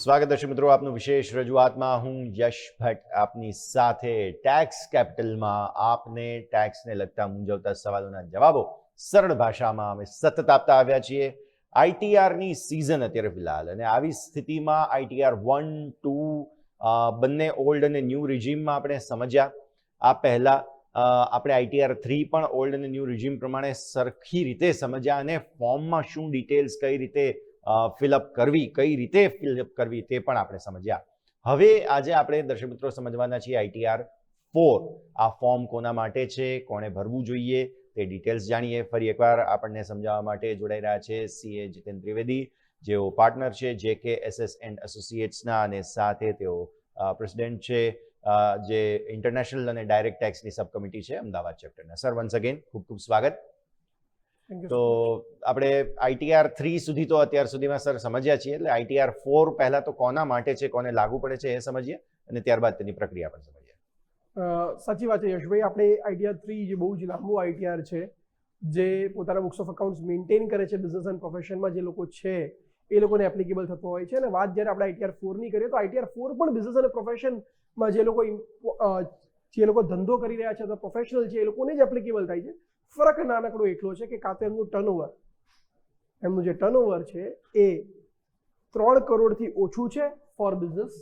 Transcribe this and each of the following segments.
સ્વાગત દર્શક મિત્રો, આપનું વિશેષ રજૂઆતમાં હું યશ ભટ્ટ આપની સાથે ટેક્સ કેપિટલમાં આપને ટેક્સને લગતા મૂંઝવતા સવાલોના જવાબો સરળ ભાષામાં અમે સતત આપતા આવ્યા છીએ. આઈટીઆરની સિઝન અત્યારે ફિલહાલ, અને આવી સ્થિતિમાં આઈટીઆર 1, 2 બંને ઓલ્ડ અને ન્યૂ રિજીમમાં આપણે સમજ્યા. આ પહેલાં આપણે આઈટીઆર 3 પણ ઓલ્ડ અને ન્યૂ રિજીમ પ્રમાણે સરખી રીતે સમજ્યા, અને ફોર્મમાં શું ડિટેલ્સ કઈ રીતે ફિલઅપ કરવી, કઈ રીતે ફિલઅપ કરવી તે પણ આપણે સમજ્યા. હવે આજે આપણે દર્શક મિત્રો સમજવાના છીએ આઈટીઆર 4. આ ફોર્મ કોના માટે છે, કોણે ભરવું જોઈએ તે ડિટેલ્સ જાણીએ. ફરી એકવાર આપણને સમજાવવા માટે જોડાઈ રહ્યા છે સીએ જીતેન ત્રિવેદી, જેઓ પાર્ટનર છે JKSS એન્ડ એસોસિએટ્સના, અને સાથે તેઓ પ્રેસિડેન્ટ છે જે ઇન્ટરનેશનલ અને ડાયરેક્ટ ટેક્સની સબ કમિટી છે અમદાવાદ ચેપ્ટરના. સર, વન્સ અગેન ખૂબ ખૂબ સ્વાગત. તો આપણે આઈટીઆર 3 સુધી તો અત્યાર સુધીમાં સર સમજ્યા છીએ, એટલે આઈટીઆર 4 પહેલા તો કોના માટે છે, કોને લાગુ પડે છે એ સમજીએ, અને ત્યારબાદ તેની પ્રક્રિયા પણ સમજીએ. સાચી વાત છે યશભાઈ. આપણે આઈટીઆર 3 જે બહુ જ લાંબુ આઈટીઆર છે, જે પોતાના બુક્સ ઓફ અકાઉન્ટ્સ મેન્ટેન કરે છે બિઝનેસ એન્ડ પ્રોફેશનમાં જે લોકો છે એ લોકોને એપ્લિકેબલ થતો હોય છે. અને વાત જ્યારે આપણે આઈટીઆર 4ની કરીએ તો આઈટીઆર 4 પણ બિઝનેસ અને પ્રોફેશનમાં જે લોકો ધંધો કરી રહ્યા છે અથવા પ્રોફેશનલ છે એ લોકોને જ એપ્લિકેબલ થાય છે. ફરક નાનકડો એટલો છે કે કાં તો એમનું જે ટર્નઓવર છે એ 3 કરોડથી ઓછું છે ફોર બિઝનેસ,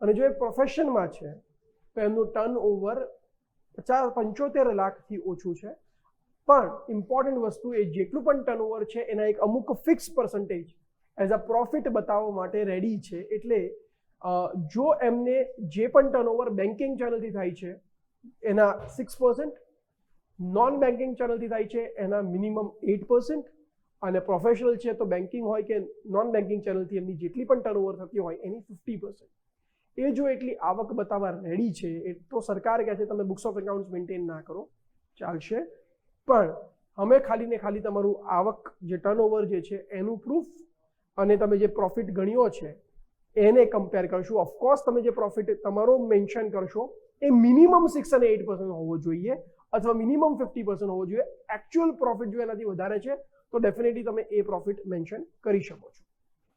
અને જો એ પ્રોફેશનમાં છે તો એમનું ટર્નઓવર 75 લાખથી ઓછું છે. પણ ઇમ્પોર્ટન્ટ વસ્તુ એ જેટલું પણ ટર્નઓવર છે એના એક અમુક fix percentage as a profit બતાવવા માટે રેડી છે. એટલે જો એમને જે પણ ટર્નઓવર બેન્કિંગ ચેનલથી થાય છે એના 6%, નોન બેન્કિંગ ચેનલથી થાય છે એના મિનિમમ 8%, અને પ્રોફેશનલ છે તો બેન્કિંગ હોય કે નોન બેન્કિંગ ચેનલથી એમની જેટલી પણ ટર્નઓવર થતી હોય એની 50%. એ જો એટલી આવક બતાવવા રેડી છે એ તો સરકાર કહે છે તમે બુક્સ ઓફ એકાઉન્ટ્સ મેન્ટેન ના કરો, ચાલશે, પણ અમે ખાલી ને ખાલી તમારું આવક જે ટર્નઓવર જે છે એનું પ્રૂફ અને તમે જે પ્રોફિટ ગણ્યો છે એને કમ્પેર કરશું. ઓફકોર્સ તમે જે પ્રોફિટ તમારો મેન્શન કરશો એ મિનિમમ 6 અને 8% હોવો જોઈએ, અથવા મિનિમમ 50% હોવો જોઈએ. એકચ્યુઅલ પ્રોફિટ જો એનાથી વધારે છે તો ડેફિનેટલી તમે એ પ્રોફિટ મેન્શન કરી શકો છો.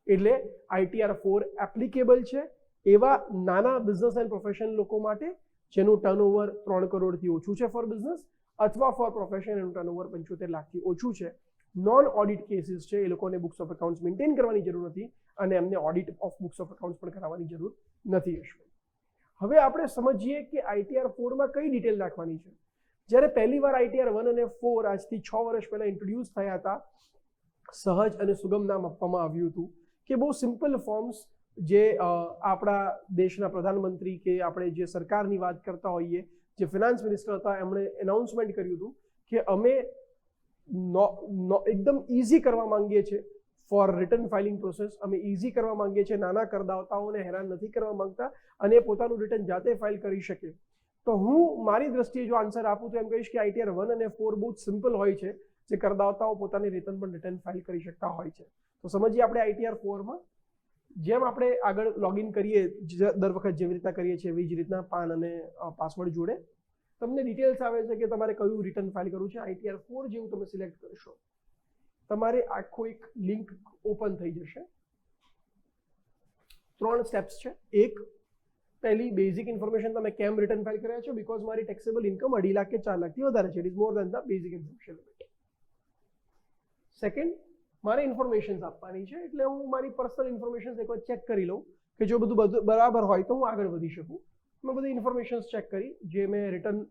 એટલે આઈટીઆર 4 એપ્લિકેબલ છે એવા નાના બિઝનેસ એન્ડ પ્રોફેશન લોકો માટે જેનું ટર્નઓવર 3 કરોડથી ઓછું છે ફોર બિઝનેસ, અથવા ફોર પ્રોફેશન એનું ટર્નઓવર 75 લાખથી ઓછું છે. નોન ઓડિટ કેસીસ છે એ લોકોને બુક્સ ઓફ એકાઉન્ટ્સ મેન્ટેન કરવાની જરૂર નથી, અને એમને audit of books of accounts પણ કરાવવાની જરૂર નથી. હવે આપણે સમજીએ કે આઈટીઆર 4માં કઈ ડિટેલ રાખવાની છે. જ્યારે પહેલી વાર આઈટીઆર 1 અને 4 આજથી 6 વર્ષ પહેલા ઇન્ટ્રોડ્યુસ થયા હતા, સહજ અને સુગમ નામ આપવામાં આવ્યું હતું કે બહુ સિમ્પલ ફોર્મ્સ જે આપણા દેશના પ્રધાનમંત્રી કે આપણે જે સરકારની વાત કરતા હોઈએ, જે ફિનાન્સ મિનિસ્ટર હતા, એમણે એનાઉન્સમેન્ટ કર્યું હતું કે અમે એકદમ ઇઝી કરવા માંગીએ છીએ ફોર રિટર્ન ફાઇલિંગ પ્રોસેસ. અમે ઇઝી કરવા માંગીએ છીએ, નાના કરદાતાઓને હેરાન નથી કરવા માંગતા અને પોતાનું રિટર્ન જાતે ફાઇલ કરી શકે. તો હું મારી દ્રષ્ટિએ જો આન્સર આપું તો એમ કહીશ કે આઈટીઆર 1 અને 4 બહુ જ સિમ્પલ હોય છે, જે કરદાતાઓ પોતાની રિટર્ન ફાઇલ કરી શકતા હોય છે. તો સમજીએ આપણે આઈટીઆર 4માં જેમ આપણે આગળ લોગિન કરીએ દર વખત જેવી રીતના કરીએ છીએ એવી જ રીતના પાન અને પાસવર્ડ જોડે તમને ડિટેલ્સ આવે છે કે તમારે કયું રિટર્ન ફાઇલ કરવું છે. આઈટીઆર 4 જેવું તમે સિલેક્ટ કરશો તમારે આખો એક લિંક ઓપન થઈ જશે. 3 સ્ટેપ્સ છે. એક, પહેલી બેઝિક ઇન્ફોર્મેશન, તમે કેમ રિટર્ન ફાઇલ કર્યા છો, બીકોઝ મારી ટેક્સેબલ ઇન્કમ 2.5 લાખ કે 4 લાખથી વધારે છે. It is more than the basic information limit. Second, મારે ઇન્ફોર્મેશન આપવાની છે, એટલે હું મારી પર્સનલ ઇન્ફોર્મેશન એકવાર ચેક કરી લઉં કે જો બધું બરાબર હોય તો હું આગળ વધી શકું. મેં બધી ઇન્ફોર્મેશન ચેક કરી જે મેં રિટર્ન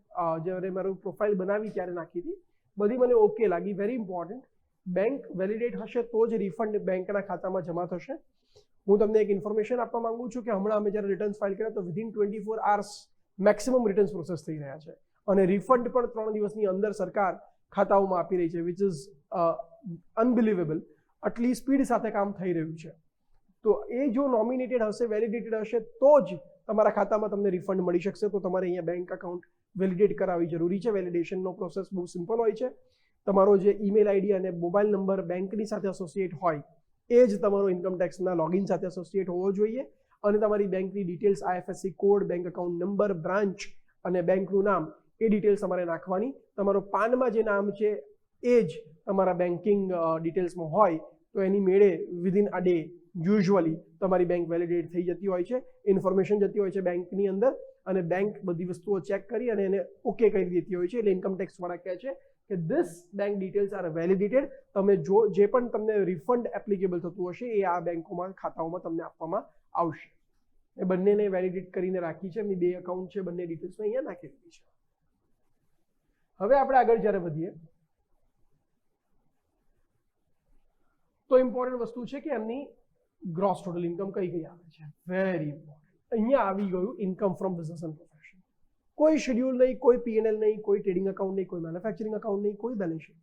જ્યારે મારું પ્રોફાઇલ બનાવી ત્યારે નાખી હતી, બધી મને ઓકે લાગી. વેરી ઇમ્પોર્ટન્ટ, બેંક વેલિડેટ હશે તો જ રિફંડ બેંકના ખાતામાં જમા થશે. હું તમને એક ઇન્ફોર્મેશન આપવા માંગુ છું કે હમણાં અમે જ્યારે રિટર્ન્સ ફાઇલ કર્યા તો within 24 hours maximum returns process થઈ રહ્યા છે, અને રિફંડ પણ 3 દિવસની અંદર સરકાર ખાતાઓમાં આપી રહી છે, વિચ ઇઝ અનબિલીવેબલ. આટલી સ્પીડ સાથે કામ થઈ રહ્યું છે. તો એ જો નોમિનેટેડ હશે, વેલિડેટેડ હશે તો જ તમારા ખાતામાં તમને રિફંડ મળી શકશે. તો તમારે અહીંયા બેંક અકાઉન્ટ વેલિડેટ કરાવવી જરૂરી છે. વેલિડેશનનો પ્રોસેસ બહુ સિમ્પલ હોય છે. તમારો જે ઈમેલ આઈડી અને મોબાઈલ નંબર બેંકની સાથે એસોસિએટ હોય એ જ તમારો ઇન્કમ ટેક્સના લોગિન સાથે એસોસિએટ હોવો જોઈએ, અને તમારી બેંકની details, IFSC code, bank account number, branch અને બેંકનું નામ, એ ડિટેલ્સ તમારે નાખવાની. તમારો પાનમાં જે નામ છે એ જ તમારા બેન્કિંગ ડિટેલ્સમાં હોય તો એની મેળે વિધિન અ ડે યુઝ્યુઅલી તમારી બેંક વેલિડેટ થઈ જતી હોય છે, ઇન્ફોર્મેશન જતી હોય છે બેંકની અંદર, અને બેંક બધી વસ્તુઓ ચેક કરી અને એને ઓકે કરી દેતી હોય છે. એટલે ઇન્કમ ટેક્સ વાળા કહે છે કે this bank details are validated. તમે જે પણ તમને રિફંડ એપ્લિકેબલ થતું હશે એ આ બેંકોમાં ખાતાઓમાં તમને આપવામાં આવશે. એ બંનેને વેલિડેટ કરીને રાખી છે. એમની 2 એકાઉન્ટ છે, બંને ડિટેલ્સ અહીંયા નાખેલી છે. હવે આપણે આગળ જ્યારે વધીએ તો ઇમ્પોર્ટન્ટ વસ્તુ છે કે એમની ગ્રોસ ટોટલ ઇન્કમ કઈ આવે છે. Very important. અહીંયા આવી ગયું income from business and profession. કોઈ શેડ્યુલ નહીં, કોઈ પીએનએલ નહીં, કોઈ ટ્રેડિંગ અકાઉન્ટ નહીં, કોઈ મેન્યુફેક્ચરિંગ અકાઉન્ટ નહીં, કોઈ બેલેન્સ શીટ.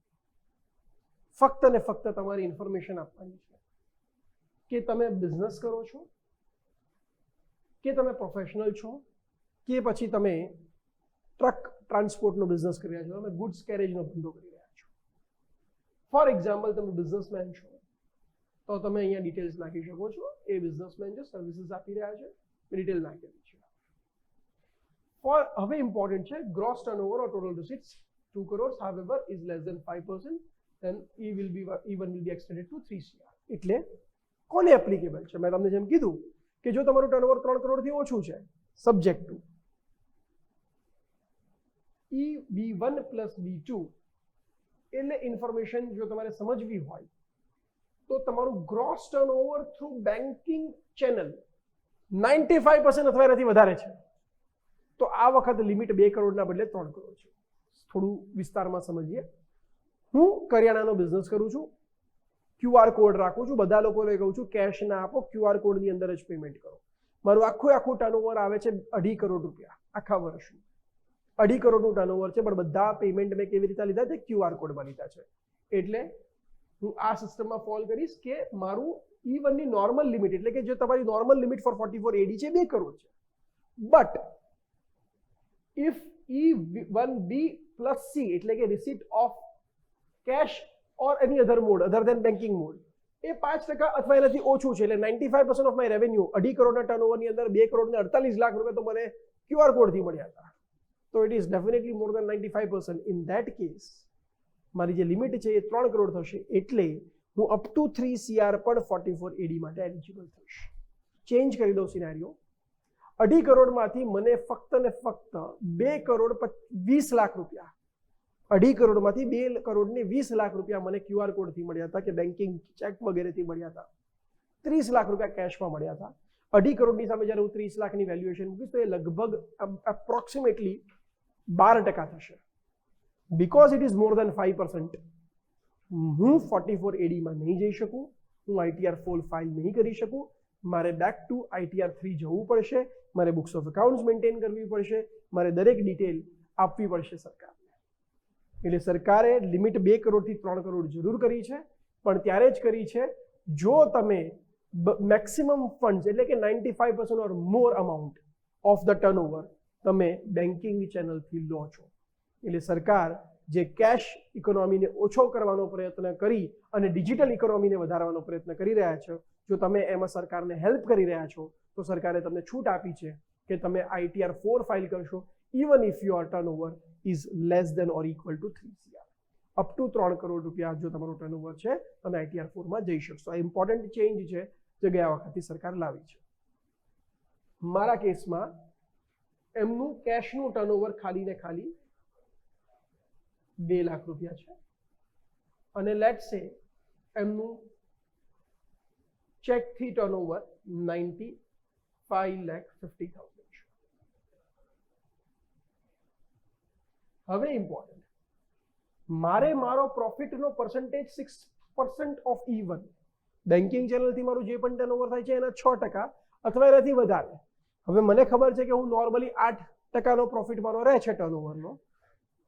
ફક્ત ને ફક્ત તમારી ઇન્ફોર્મેશન આપવાની છે કે તમે બિઝનેસ કરો છો, કે તમે પ્રોફેશનલ છો, કે પછી તમે ટ્રક ટ્રાન્સપોર્ટનો બિઝનેસ કરી રહ્યા છો, તમે ગુડ્સ કેરેજનો ધંધો કરી રહ્યા છો. ફોર એક્ઝામ્પલ, તમે બિઝનેસમેન છો તો તમે અહીંયા ડિટેલ્સ નાખી શકો છો. એ બિઝનેસમેન છે, સર્વિસીસ આપી રહ્યા છે, ડિટેલ નાખેલી છે. હવે ઇમ્પોર્ટન્ટ છે gross turnover or total રિસીટ્સ 2 crores however is less than 5%, then even will be extended to 3 crore. એટલે કોને એપ્લિકેબલ છે? મેં તમને જેમ કીધું કે જો તમારું ટર્નઓવર 3 કરોડથી ઓછું છે, subject to EB1 plus B2, એટલે ઇન્ફોર્મેશન જો તમારે સમજવી હોય તો તમારું gross turnover through banking channel 95% અથવા એનાથી વધારે છે તો આ વખત લિમિટ 2 કરોડના બદલે 3 કરોડ છે. થોડું વિસ્તારમાં સમજીએ. હું કરિયાણાનો બિઝનેસ કરું છું, QR કોડ રાખું છું, બધા લોકોને કહું છું કેશ ના આપો, QR કોડની અંદર જ પેમેન્ટ કરો. મારું આખું ટર્નઓવર આવે છે 2.5 કરોડ રૂપિયા આખા વર્ષનું. 2.5 કરોડનું ટર્નઓવર છે, પણ બધા પેમેન્ટ મેં કેવી રીતે લીધા છે? QR કોડમાં લીધા છે. એટલે હું આ સિસ્ટમમાં ફોલ કરીશ કે મારું E1 ની નોર્મલ લિમિટ, એટલે કે જે તમારી નોર્મલ લિમિટ ફોર 44 AD છે 2 કરોડ છે. But if E1B plus C, એટલે કે receipt of cash or any other mode other than banking mode, એ 5% અથવા એનાથી ઓછું છે, એટલે 95% ઓફ માય રેવન્યુ 2.5 કરોડના ટર્નઓવરની અંદર 2 કરોડ ને 48 લાખ રૂપિયા તો મને QR કોડથી મળ્યા હતા. તો it is definitely more than 95%. In that case મારી જે લિમિટ છે એ 3 કરોડ થશે, એટલે હું અપ ટુ 3 CR પણ 44 AD માટે એલિજિબલ થઈશ. ચેન્જ કરી દઉં સિનારીઓ. 2.5 કરોડમાંથી મને ફક્ત ને ફક્ત 2 કરોડ 20 લાખ રૂપિયા, 2.5 કરોડમાંથી 2 કરોડ ને 20 લાખ રૂપિયા મને QR કોડથી મળ્યા હતા કે બેન્કિંગ ચેક વગેરેથી મળ્યા હતા. 30 લાખ રૂપિયા કેશમાં મળ્યા હતા. 2.5 કરોડની સામે જ્યારે હું 30 લાખની વેલ્યુએશન મૂકીશ તો એ લગભગ એપ્રોક્સિમેટલી 12% થશે. બીકોઝ ઇટ ઇઝ મોર દેન 5%, હું 44 AD માં નહીં જઈ શકું, હું ITR 4 ફાઇલ નહીં કરી શકું. મારે બેક ટુ ITR 3 જવું પડશે, મારે બુક્સ ઓફ એકાઉન્ટ્સ મેન્ટેન કરવી પડશે, મારે દરેક ડિટેલ આપવી પડશે સરકારને. એટલે સરકારે લિમિટ 2 કરોડથી 3 કરોડ જરૂર કરી છે, પણ ત્યારે જ કરી છે જો તમે મેક્સિમમ ફંડ્સ, એટલે કે 95% ઓર મોર અમાઉન્ટ ઓફ ધ ટર્નઓવર તમે બેન્કિંગ ચેનલથી લો છો. એટલે સરકાર જે કેશ ઇકોનોમીને ઓછો કરવાનો પ્રયત્ન કરી અને ડિજિટલ ઇકોનોમીને વધારવાનો પ્રયત્ન કરી રહ્યા છે, જો તમે એમાં સરકારને હેલ્પ કરી રહ્યા છો તો સરકારે તમને છૂટ આપી છે કે તમે ITR 4 ફાઇલ કરશો even if your turnover is less than or equal to 3 CR. Up to 3 crore રૂપિયા જો તમારું ટર્નઓવર છે તમે ITR 4 માં જઈ શકશો. આ ઇમ્પોર્ટન્ટ ચેન્જ છે જે ગયા વખતથી સરકાર લાવી છે. મારા કેસમાં એમનું કેશનું ટર્નઓવર ખાલી ને ખાલી 2 લાખ રૂપિયા છે અને લેટ્સ સે એમનું ચેકથી ટર્નઓવર 95,50,000 છે. હવે ઇમ્પોર્ટન્ટ, મારે મારો પ્રોફિટનો પર્સન્ટેજ 6% ઓફ E1, બેન્કિંગ ચેનલથી મારું જે પણ ટર્નઓવર થાય છે એના 6% અથવા એનાથી વધારે. હવે મને ખબર છે કે હું નોર્મલી 8% પ્રોફિટ મારો રહે છે ટર્નઓવરનો,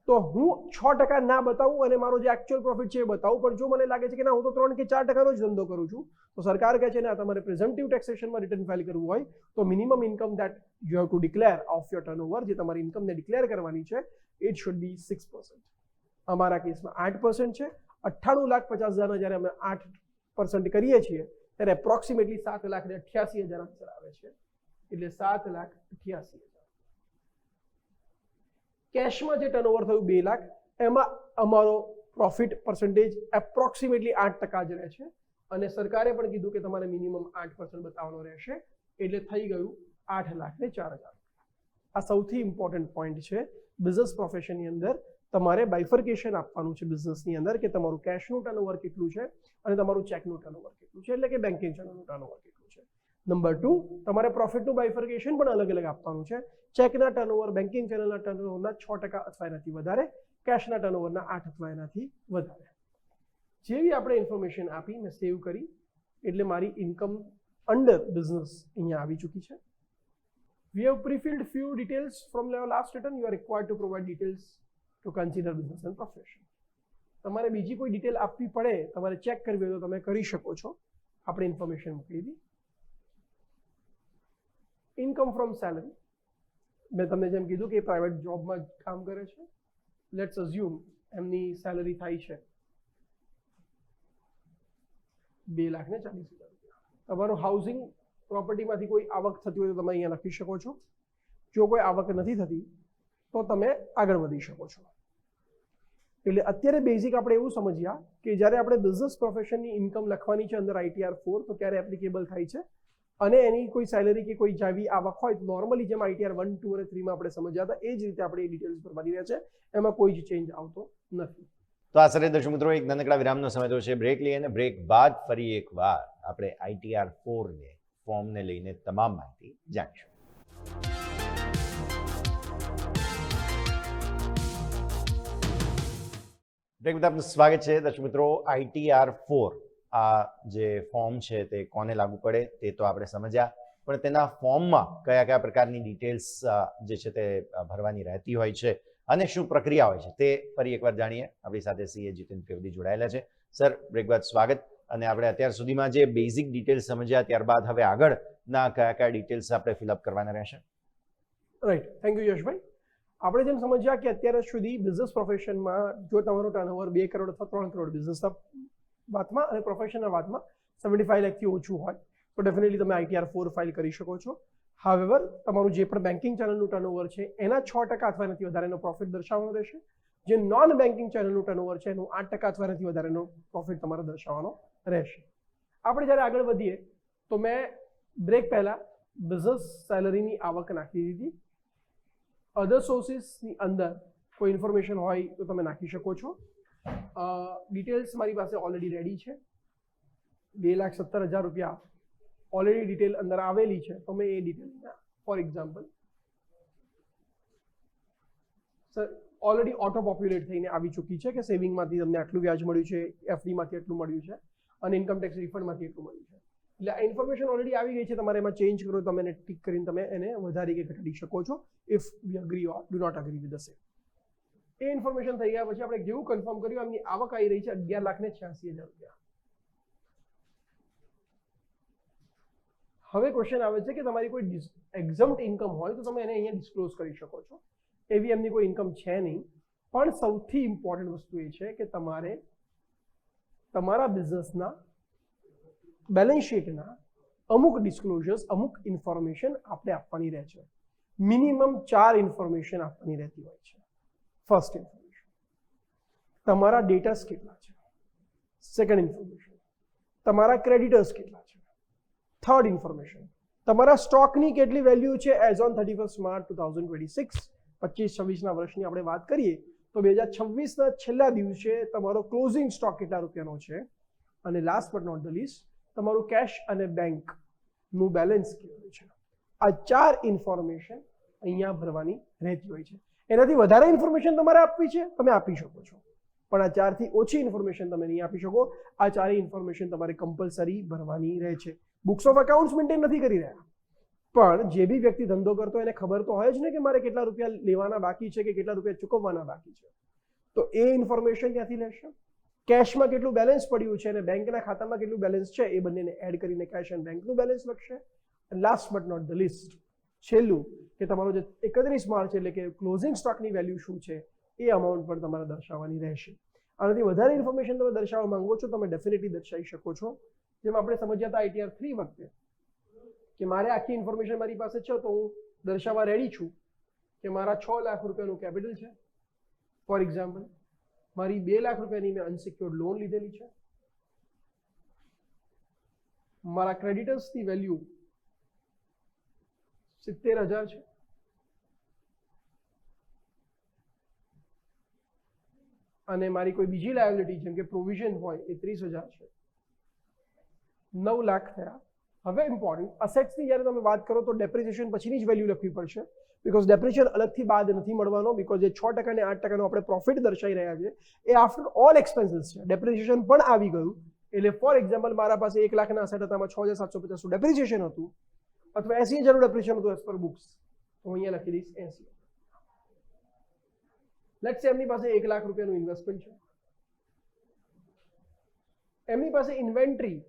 તો હું 6% ના બતાવું અને મારો જે એકચ્યુઅલ પ્રોફિટ છે એ બતાવું. પણ જો મને લાગે છે કે ના હું તો 3 કે 4% જ ધંધો કરું છું, તો સરકાર કહે છે ને તમારે પ્રેઝન્ટિવ ટેક્સેશનમાં રિટર્ન ફાઇલ કરવું હોય તો minimum income that you have to declare of your turnover, જે તમારી ઇન્કમને ડિક્લેર કરવાની છે, ઇટ શુડ બી 6%. અમારા કેસમાં 8% છે. 98,50,000 જ્યારે અમે 8% કરીએ છીએ ત્યારે એપ્રોક્સિમેટલી 7,88,000 આન્સર આવે છે. એટલે 7,88,000. કેશમાં જે ટર્નઓવર થયું 2 લાખ, એમાં અમારો પ્રોફિટ પર્સન્ટેજ એપ્રોક્સિમેટલી 8% જ રહે છે અને સરકારે પણ કીધું કે તમારે મિનિમમ 8% બતાવવાનો રહેશે, એટલે થઈ ગયું 8,04,000. આ સૌથી ઇમ્પોર્ટન્ટ પોઈન્ટ છે બિઝનેસ પ્રોફેશનની અંદર. તમારે બાયફર્કેશન આપવાનું છે બિઝનેસની અંદર કે તમારું કેશનું ટર્નઓવર કેટલું છે અને તમારું ચેકનું ટર્નઓવર કેટલું છે, એટલે કે બેન્કિંગ ચેનલનું ટર્નઓવર કેટલું છે. નંબર 2, તમારે પ્રોફિટનું બાયફર્કેશન પણ અલગ અલગ આપવાનું છે. ચેકના ટર્નઓવર, બેન્કિંગ ચેનલના ટર્નઓવરના 6% અથવા એનાથી વધારે, કેશના ટર્નઓવરના 8 અથવા એનાથી વધારે. જેવી આપણે ઇન્ફોર્મેશન આપી, મેં સેવ કરી, એટલે મારી ઇન્કમ અંડર બિઝનેસ અહીંયા આવી ચૂકી છે. We have pre-filled few details from your last return. You are required to provide details to consider business and profession. તમારે બીજી કોઈ ડિટેલ આપવી પડે, તમારે ચેક કરવી હોય તો તમે કરી શકો છો. આપણે ઇન્ફોર્મેશન મૂકી દીધી. ઇન્કમ ફ્રોમ સેલરી, મેં તમને જેમ કીધું કે પ્રાઇવેટ જોબમાં કામ કરે છે. લેટ્સ અઝ્યુમ એમની સેલરી થાય છે 2,40,000 રૂપિયા. તમારું હાઉસિંગ પ્રોપર્ટીમાંથી કોઈ આવક થતી હોય તો તમે અહીંયા લખી શકો છો. જો કોઈ આવક નથી થતી તો તમે આગળ વધી શકો છો. એટલે અત્યારે બેઝિક આપણે એવું સમજ્યા કે જ્યારે આપણે બિઝનેસ પ્રોફેશનની ઇન્કમ લખવાની છે અંદર ITR 4 તો ક્યારે એપ્લિકેબલ થાય છે, અને એની કોઈ સેલરી કે કોઈ જેવી આવક હોય તો નોર્મલી જેમ ITR 1, 2 અને 3 માં આપણે સમજ્યા હતા એ જ રીતે આપણે એ ડિટેલ્સ ભરવાની રહે છે. એમાં કોઈ જ ચેન્જ આવતો નથી. તો આ સાથે દર્શક મિત્રો એક નાનકડા વિરામનો સમય તો છે. બ્રેક લઈએ અને બ્રેક બાદ ફરી એકવાર આપણે ITR 4 ને ફોર્મને લઈને તમામ માહિતી જાણીશું. બ્રેક બાદ આપનું સ્વાગત છે દર્શક મિત્રો. ITR 4 આ જે ફોર્મ છે તે કોને લાગુ પડે તે તો આપણે સમજ્યા, પણ તેના ફોર્મમાં કયા કયા પ્રકારની ડિટેલ્સ જે છે તે ભરવાની રહેતી હોય છે અને શું પ્રક્રિયા હોય છે તે ફરી એકવાર જાણીએ. આપણી સાથે CA જીતેન ત્રિવેદી જોડાયેલા છે. સર, બ્રેક બાદ સ્વાગત. અને આપણે અત્યાર સુધીમાં જે બેઝિક ડિટેલ્સ સમજ્યા, ત્યારબાદ હવે આગળના કયા કયા ડિટેલ્સ આપણે ફિલઅપ કરવાના રહેશે? રાઈટ, થેન્ક યુ યશભાઈ. આપણે જેમ સમજ્યા કે અત્યાર સુધી બિઝનેસ પ્રોફેશનમાં જો તમારું ટર્નઓવર 2 કરોડ અથવા 3 કરોડ બિઝનેસના વાતમાં અને પ્રોફેશનલ વાતમાં 75 લાખથી ઓછું હોય તો ડેફિનેટલી તમે ITR 4 ફાઇલ કરી શકો છો. હાવેવર, તમારું જે પણ બેન્કિંગ ચેનલનું ટર્નઓવર છે એના 6% અથવા એનાથી વધારેનો પ્રોફિટ દર્શાવવાનો રહેશે. જે નોન બેન્કિંગ ચેનલનું ટર્નઓવર છે એનું 8% અથવા એનાથી વધારેનો પ્રોફિટ તમારે દર્શાવવાનો રહેશે. આપણે જ્યારે આગળ વધીએ તો મેં બ્રેક પહેલા બિઝનેસ સેલરીની આવક નાખી દીધી. અધર સોર્સિસની અંદર કોઈ ઇન્ફોર્મેશન હોય તો તમે નાખી શકો છો. ડિટેલ્સ મારી પાસે ઓલરેડી રેડી છે. 2,70,000 રૂપિયા ઓલરેડી ડિટેલ અંદર આવેલી છે, તો મેં એ detail for example sir already auto populate થઈને આવી ચૂકી છે કે સેવિંગમાંથી તમને આટલું વ્યાજ મળ્યું છે, FDમાંથી એટલું મળ્યું છે અને ઇન્કમ ટેક્સ રિફંડમાંથી એટલું મળ્યું છે. એટલે આ ઇન્ફોર્મેશન ઓલરેડી આવી ગઈ છે. તમારે એમાં ચેન્જ કરો, તમે એને ટિક કરીને તમે એને વધારી કે ઘટાડી શકો છો if we agree or do not agree with the same. એ ઇન્ફોર્મેશન થઈ ગયા પછી આપણે જેવું કન્ફર્મ કર્યું એમની આવક આવી રહી છે 11,86,000 રૂપિયા. હવે ક્વેશ્ચન આવે છે કે તમારી કોઈ એક્ઝમ્પ્ટ ઇન્કમ હોય તો તમે એને અહીંયા ડિસ્ક્લોઝ કરી શકો છો. એવી એમની કોઈ ઇન્કમ છે નહીં. પણ સૌથી ઇમ્પોર્ટન્ટ વસ્તુ એ છે કે તમારે તમારા બિઝનેસના બેલેન્સ શીટના અમુક ડિસ્ક્લોઝર્સ, અમુક ઇન્ફોર્મેશન આપણે આપવાની રહે છે. મિનિમમ 4 ઇન્ફોર્મેશન આપવાની રહેતી હોય છે. ફર્સ્ટ ઇન્ફોર્મેશન, તમારા ડેટર્સ કેટલા છે. સેકન્ડ ઇન્ફોર્મેશન, તમારા ક્રેડિટર્સ કેટલા છે. થર્ડ ઇન્ફોર્મેશન, તમારા સ્ટોકની કેટલી વેલ્યુ છે એઝ ઓન 31 માર્ચ 2026. 25-26ના વર્ષની આપણે વાત કરીએ તો 2026ના છેલ્લા દિવસે તમારો ક્લોઝિંગ સ્ટોક કેટલા રૂપિયાનો છે. અને last but not the least, તમારું કેશ અને બેંકનું બેલેન્સ કેટલું છે. આ 4 ઇન્ફોર્મેશન અહીંયા ભરવાની રહેતી હોય છે. એનાથી વધારે ઇન્ફોર્મેશન તમારે આપવી છે તમે આપી શકો છો, પણ આ 4થી ઓછી ઇન્ફોર્મેશન તમે નહીં આપી શકો. આ 4 ઇન્ફોર્મેશન તમારે કમ્પલસરી ભરવાની રહે છે. બુક્સ ઓફ એકાઉન્ટ્સ મેન્ટેન નથી કરી રહ્યા, પણ જે બી વ્યક્તિ ધંધો કરતો એને ખબર તો હોય જ ને કે મારે કેટલા રૂપિયા લેવાના બાકી છે કે કેટલા રૂપિયા ચૂકવવાના બાકી છે. તો એ ઇન્ફોર્મેશન ક્યાંથી લેશે. કેશમાં કેટલું બેલેન્સ પડ્યું છે અને બેંકના ખાતામાં કેટલું બેલેન્સ છે એ બંનેને એડ કરીને કેશ અને બેંકનું બેલેન્સ લખશે. Last but not the least, છેલ્લું કે તમારો જે 31 માર્ચ એટલે કે ક્લોઝિંગ સ્ટોકની વેલ્યુ શું છે એ અમાઉન્ટ પણ તમારે દર્શાવવાની રહેશે. આનાથી વધારે ઇન્ફોર્મેશન તમે દર્શાવવા માંગો છો તમે ડેફિનેટલી દર્શાવી શકો છો. જેમ આપણે સમજ્યા હતા ITR 3 વખતે કે મારે આખી ઇન્ફોર્મેશન મારી પાસે છે તો હું દર્શાવવા રેડી છું કે મારા 6 લાખ રૂપિયાનું કેપિટલ છે. ફોર એક્ઝામ્પલ મારી 2 લાખ રૂપિયાની મેં અનસિક્યોર્ડ લોન લીધેલી છે. મારા ક્રેડિટર્સની વેલ્યુ 70,000 છે, અને મારી કોઈ બીજી લાયબિલિટી જેમ કે પ્રોવિઝન હોય એ 30,000 છે, 9 લાખ થયા. હવે ઇમ્પોર્ટન્ટ, અસેટ્સની જ્યારે તમે વાત કરો તો ડેપ્રિસિએશન પછીની જ વેલ્યુ લખવી પડશે, બીકોઝ ડેપ્રિસિએશન અલગથી બાદ નથી મળવાનો, બીકોઝ જે 6% અને 8% આપણે પ્રોફિટ દર્શાવી રહ્યા છે એ આફ્ટર ઓલ એક્સપેન્સીસ છે. ડેપ્રિસિએશન પણ આવી ગયું, એટલે ફોર એક્ઝામ્પલ મારા પાસે 1 લાખના અસેટ હતા, 6,750 ડેપ્રિસિએશન હતું, અથવા 80,000 ડેપ્રિસિએશન હતું એઝ પર બુક્સ, તો અહીંયા લખી દઈશ 80. લેટ્સ સે એમની પાસે 1 લાખ રૂપિયાનું ઇન્વેસ્ટમેન્ટ છે, એમની પાસે ઇન્વેન્ટરી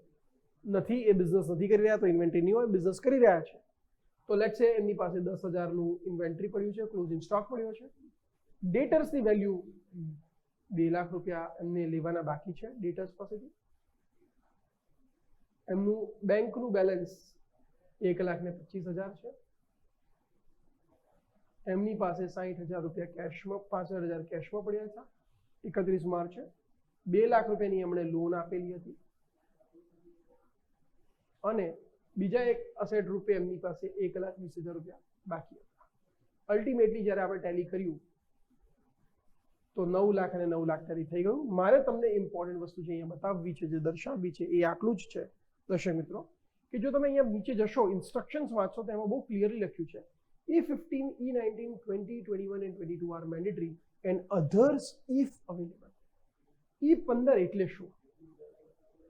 નથી, એ બિઝનેસ નથી કરી રહ્યા, તો ઇન્વેન્ટરી નહીં હોય, બિઝનેસ કરી રહ્યા છે, તો લેટ્સ સે એમની પાસે 10,000નું ઇન્વેન્ટરી પડ્યું છે, ક્લોઝિંગ સ્ટોક પડ્યો છે. ડેટર્સની વેલ્યુ 2 લાખ રૂપિયા એમને લેવાના બાકી છે ડેટર્સ પાસેથી. એમનું બેંકનું બેલેન્સ 1,25,000 છે, એમની પાસે 60,000 રૂપિયા કેશમાં, 65,000 કેશમાં પડ્યા હતા 31 માર્ચે. 2 લાખ રૂપિયાની એમણે લોન આપેલી હતી, અને બીજા એક અસેટ રૂપે એમની પાસે 1,20,000 રૂપિયા બાકી હતા. અલ્ટિમેટલી જ્યારે આપણે ટેલી કર્યું તો 9 લાખ અને 9 લાખ ટેલી થઈ ગયું. મારે તમને ઇમ્પોર્ટન્ટ વસ્તુ છે અહીંયા બતાવવી છે, જે દર્શાવવી છે, એ આટલું જ છે દર્શક મિત્રો, કે જો તમે અહીંયા નીચે જશો, ઇન્સ્ટ્રક્શન્સ વાંચશો તો એમાં બહુ ક્લિયરલી લખ્યું છે E15, E19, 20, 21 and 22 are mandatory and others if available. E15 એટલે શું?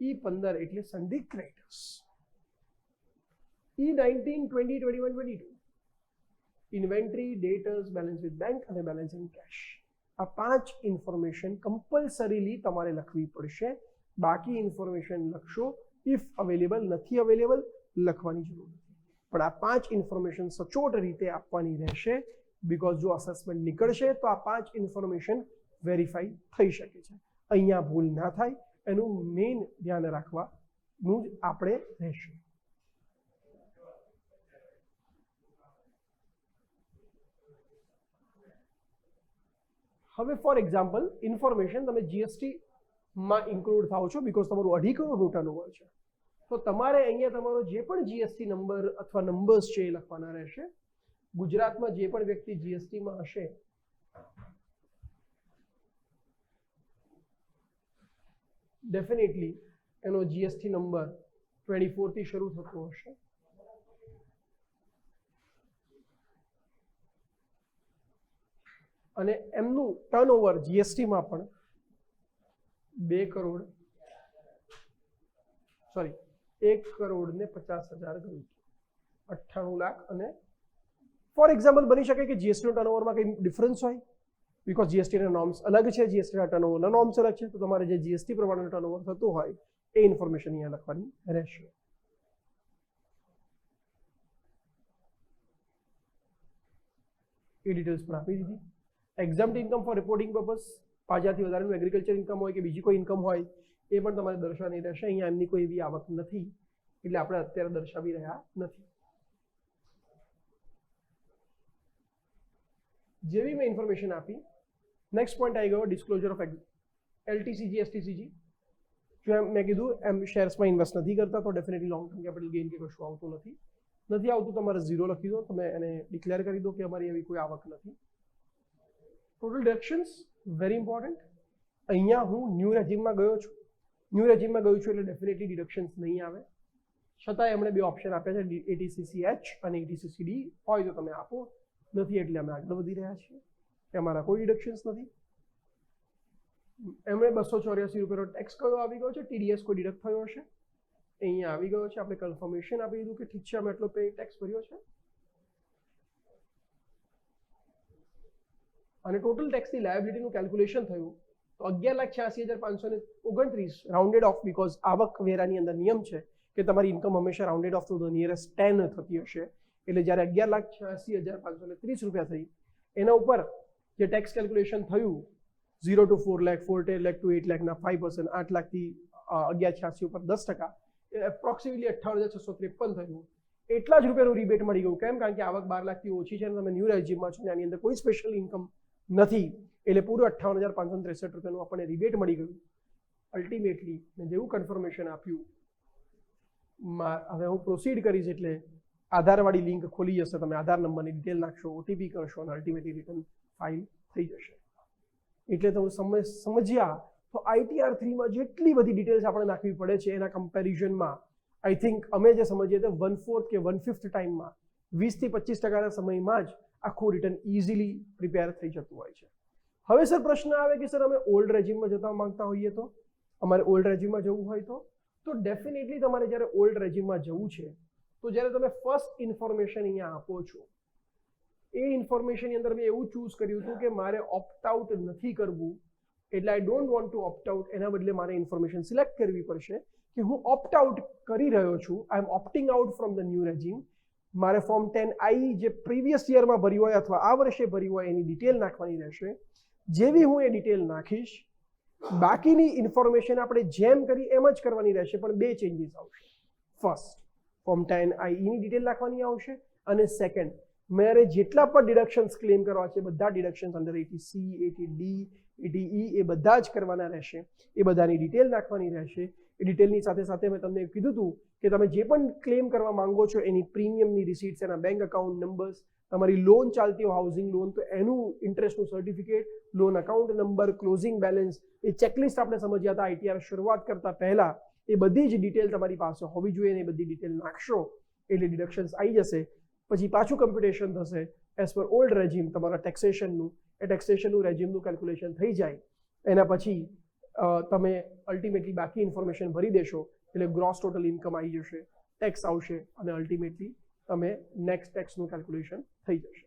E15 એટલે સંદિગ્ધ creditors. E19, 20, 21, 22 inventory, debtors, balance with bank અને બેલેન્સ ઇન કેશ. આ 5 ઇન્ફોર્મેશન કમ્પલસરીલી તમારે લખવી પડશે. બાકી ઇન્ફોર્મેશન લખશો, ઇફ અવેલેબલ, નથી અવેલેબલ લખવાની જરૂર નથી, પણ આ 5 ઇન્ફોર્મેશન સચોટ રીતે આપવાની રહેશે, બીકોઝ જો અસેસમેન્ટ નીકળશે તો આ 5 ઇન્ફોર્મેશન વેરીફાઈ થઈ શકે છે. અહીંયા ભૂલ ના થાય એનું મેઇન ધ્યાન રાખવાનું જ આપણે રહેશે. હવે ફોર એક્ઝામ્પલ ઇન્ફોર્મેશન તમે જીએસટીમાં ઇન્ક્લુડ થાઓ છો, બીકોઝ તમારું 2.5 કરોડનું ટર્નઓવર છે, તો તમારે અહીંયા તમારો જે પણ જીએસટી નંબર અથવા નંબર્સ છે એ લખવાના રહેશે. ગુજરાતમાં જે પણ વ્યક્તિ જીએસટીમાં હશે ડેફિનેટલી એનો જીએસટી નંબર 24 થી શરૂ થતો હશે. અને એમનું ટર્નઓવર જીએસટીમાં પણ 1 કરોડ ને 50,000 ગયું, 98 લાખ. અને ફોર એક્ઝામ્પલ બની શકે કે જીએસટીના ટર્નઓવરમાં કંઈ ડિફરન્સ હોય, બીકોઝ જીએસટીના નોર્મ્સ અલગ છે, જીએસટીના ટર્નઓવરના નોર્મ્સ અલગ છે, તો તમારે જે જીએસટી પ્રમાણેનું ટર્નઓવર થતું હોય એ ઇન્ફોર્મેશન અહીંયા લખવાની રહેશે. એ ડિટેલ્સ પણ આપી દીધી. Exempt income for reporting purpose, 5,000થી વધારેનું એગ્રીકલ્ચર ઇન્કમ હોય કે બીજી કોઈ ઇન્કમ હોય એ પણ તમારે દર્શાવવાની રહેશે. અહીંયા એમની કોઈ એવી આવક નથી, એટલે આપણે અત્યારે દર્શાવી રહ્યા નથી. જેવી મેં ઇન્ફોર્મેશન આપી, નેક્સ્ટ પોઈન્ટ આવી ગયો ડિસ્ક્લોઝર ઓફ એલટીસીજી, એસટીસીજી. જો એમ મેં કીધું એમ શેર્સમાં ઇન્વેસ્ટ નથી કરતા તો definitely long term capital gain કે કશું આવતું નથી. આવતું તમારે 0 લખી દો, તમે એને ડિક્લેર કરી દો કે અમારી એવી કોઈ આવક નથી. Total deductions very important. અહીંયા હું ન્યૂ રેજીમમાં ગયો છું, એટલે ડેફિનેટલી ડિડક્શન્સ નહીં આવે, છતાં એમણે 2 ઓપ્શન આપ્યા છે, ATCCH અને ATCCD. હોય તો તમે આપો, નથી એટલે અમે આગળ વધી રહ્યા છીએ. અમારા કોઈ ડિડક્શન્સ નથી. એમણે 284 રૂપિયાનો ટેક્સ કયો આવી ગયો છે, TDS કોઈ ડિડક્ટ થયો હશે, અહીંયા આવી ગયો છે. આપણે કન્ફર્મેશન આપી દીધું કે ઠીક છે અમે એટલો ટેક્સ ભર્યો છે. અને ટોટલ ટેક્સની લાયબિલિટીનું કેલ્ક્યુલેશન થયું તો 11,86,529 રાઉન્ડેડ ઓફ, બીકોઝ આવક વેરાની અંદર નિયમ છે કે તમારી ઇન્કમ હંમેશા rounded of to the nearest 10 થતી હશે. એટલે જ્યારે 11,86,530 રૂપિયા થઈ, એના ઉપર જે ટેક્સ કેલ્ક્યુલેશન થયું 0 to 4 lakh, 4 lakh to 8 lakhના 5%, 8 લાખથી 11,86 ઉપર 10%, એપ્રોક્સિમેટલી 58,653 થયું. એટલા જ રૂપિયાનું રિબેટ મળી ગયું. કેમ? કારણ કે આવક 12 લાખથી ઓછી છે અને તમે ન્યૂ રેજીમમાં છો, આની અંદર કોઈ સ્પેશિયલ ઇન્કમ નથી, એટલે પૂરું 58,563 રૂપિયાનું આપણને રિબેટ મળી ગયું. અલ્ટિમેટલી મેં જેવું કન્ફર્મેશન આપ્યું હવે હું પ્રોસીડ કરીશ એટલે આધારવાળી લિંક ખોલી જશે, તમે આધાર નંબરની ડિટેલ નાખશો, ઓટીપી કરશો અને અલ્ટિમેટલી રિટર્ન ફાઇલ થઈ જશે. એટલે તમે સમજ્યા તો ITR 3માં જેટલી બધી ડિટેલ્સ આપણે નાખવી પડે છે એના કમ્પેરિઝનમાં આઈ થિંક અમે જે સમજીએ તો 1/4 કે 1/5 ટાઈમમાં 20 થી 25% સમયમાં જ આખું રિટર્ન ઇઝીલી પ્રિપેર થઈ જતું હોય છે. હવે સર પ્રશ્ન આવે કે સર અમે ઓલ્ડ રેજીમમાં જતા માંગતા હોઈએ તો, અમારે ઓલ્ડ રેજીમમાં જવું હોય તો ડેફિનેટલી તમારે જ્યારે ઓલ્ડ રેજીમમાં જવું છે તો જ્યારે તમે ફર્સ્ટ ઇન્ફોર્મેશન અહીંયા આપો છો એ ઇન્ફોર્મેશનની અંદર મેં એવું ચૂઝ કર્યું હતું કે મારે ઓપ્ટ આઉટ નથી કરવું, એટલે I don't want to opt out, એના બદલે મારે ઇન્ફોર્મેશન સિલેક્ટ કરવી પડશે કે હું ઓપ્ટ આઉટ કરી રહ્યો છું, I am opting out from the new regime. મારે ફોર્મ 10I જે પ્રીવિયસ યરમાં ભર્યું હોય અથવા આ વર્ષે ભર્યું હોય એની ડિટેલ નાખવાની રહેશે. જેવી હું એ ડિટેલ નાખીશ બાકીની ઇન્ફોર્મેશન આપણે જેમ કરી એમ જ કરવાની રહેશે, પણ બે ચેન્જીસ આવશે. ફર્સ્ટ, ફોર્મ 10I ની ડિટેલ નાખવાની આવશે અને સેકન્ડ, મારે જેટલા પણ ડિડક્શન્સ ક્લેમ કરવા છે બધા ડિડક્શન્સ અંડર 80C, 80D, 80E એ બધા જ કરવાના રહેશે. એ બધાની ડિટેલ નાખવાની રહેશે. એ ડિટેલની સાથે સાથે મેં તમને કીધું હતું કે તમે જે પણ ક્લેમ કરવા માંગો છો એની પ્રીમિયમની રિસીટ્સ, એના બેંક અકાઉન્ટ નંબર્સ, તમારી લોન ચાલતી હોય હાઉસિંગ લોન તો એનું ઇન્ટરેસ્ટનું certificate, loan account number, closing balance, એ ચેકલિસ્ટ આપણે સમજ્યા હતા ITR શરૂઆત કરતા પહેલા. એ બધી જ ડિટેલ તમારી પાસે હોવી જોઈએ અને એ બધી ડિટેલ નાખશો એટલે ડિડક્શન્સ આવી જશે. પછી પાછું કમ્પ્યુટેશન થશે એઝ પર ઓલ્ડ રેજીમ તમારા ટેક્સેશનનું, એ ટેક્સેશનનું રેજીમનું કેલ્ક્યુલેશન થઈ જાય. એના પછી તમે અલ્ટિમેટલી બાકી ઇન્ફોર્મેશન ભરી દેશો એટલે ગ્રોસ ટોટલ ઇન્કમ આવી જશે, ટેક્સ આવશે અને અલ્ટિમેટલી તમે નેક્સ્ટ ટેક્સનું કેલ્ક્યુલેશન થઈ જશે.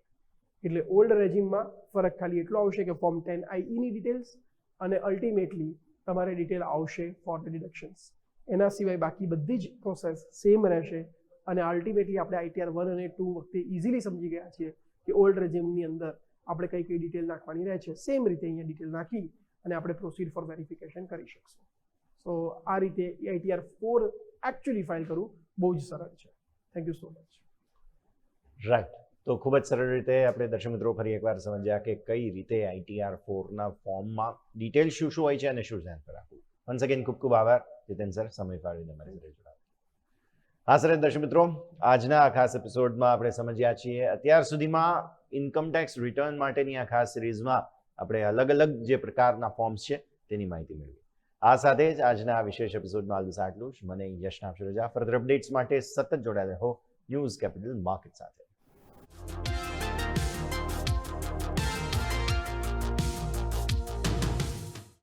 એટલે ઓલ્ડ રેજીમમાં ફરક ખાલી એટલો આવશે કે ફોર્મ 10I ની ડિટેલ્સ અને અલ્ટિમેટલી તમારે ડિટેલ આવશે ફોર ધ ડિડક્શન્સ. એના સિવાય બાકી બધી જ પ્રોસેસ સેમ રહેશે અને અલ્ટિમેટલી આપણે ITR 1 અને 2 વખતે ઇઝીલી સમજી ગયા છીએ કે ઓલ્ડ રેજીમની અંદર આપણે કઈ કઈ ડિટેલ નાખવાની રહે છે. સેમ રીતે અહીંયા ડિટેલ નાખી અને આપણે પ્રોસીડ ફોર વેરિફિકેશન કરી શકશું. સો આ રીતે ITR 4 એકચ્યુઅલી ફાઇલ કરવું બહુ જ સરળ છે. Thank you so much. Right, તો ખૂબ જ સરળ રીતે આપણે દર્શક મિત્રો ફરી એકવાર સમજ્યા કે કઈ રીતે ITR 4ના ફોર્મમાં ડિટેલ શું શું હોય છે અને શું ધ્યાન પર રાખવું. વન્સ અગેન ખૂબ ખૂબ આભાર જીતેન સર, સમય ફાળવીને અમારી સાથે જોડાવા. હા સર, દર્શક મિત્રો આજના આ ખાસ એપિસોડમાં આપણે સમજ્યા છીએ અત્યાર સુધીમાં ઇન્કમટેક્સ રિટર્ન માટેની આ ખાસ સિરીઝમાં આપણે અલગ અલગ જે પ્રકારના ફોર્મ્સ છે તેની માહિતી મેળવી. આ સાથે જ આજના આ વિશેષ એપિસોડમાં હાલ બસ આટલું જ. મને યશના આપશો રજા. ફર્ધર અપડેટ્સ માટે સતત જોડાયેલા રહો ન્યૂઝ કેપિટલ માર્કેટ સાથે.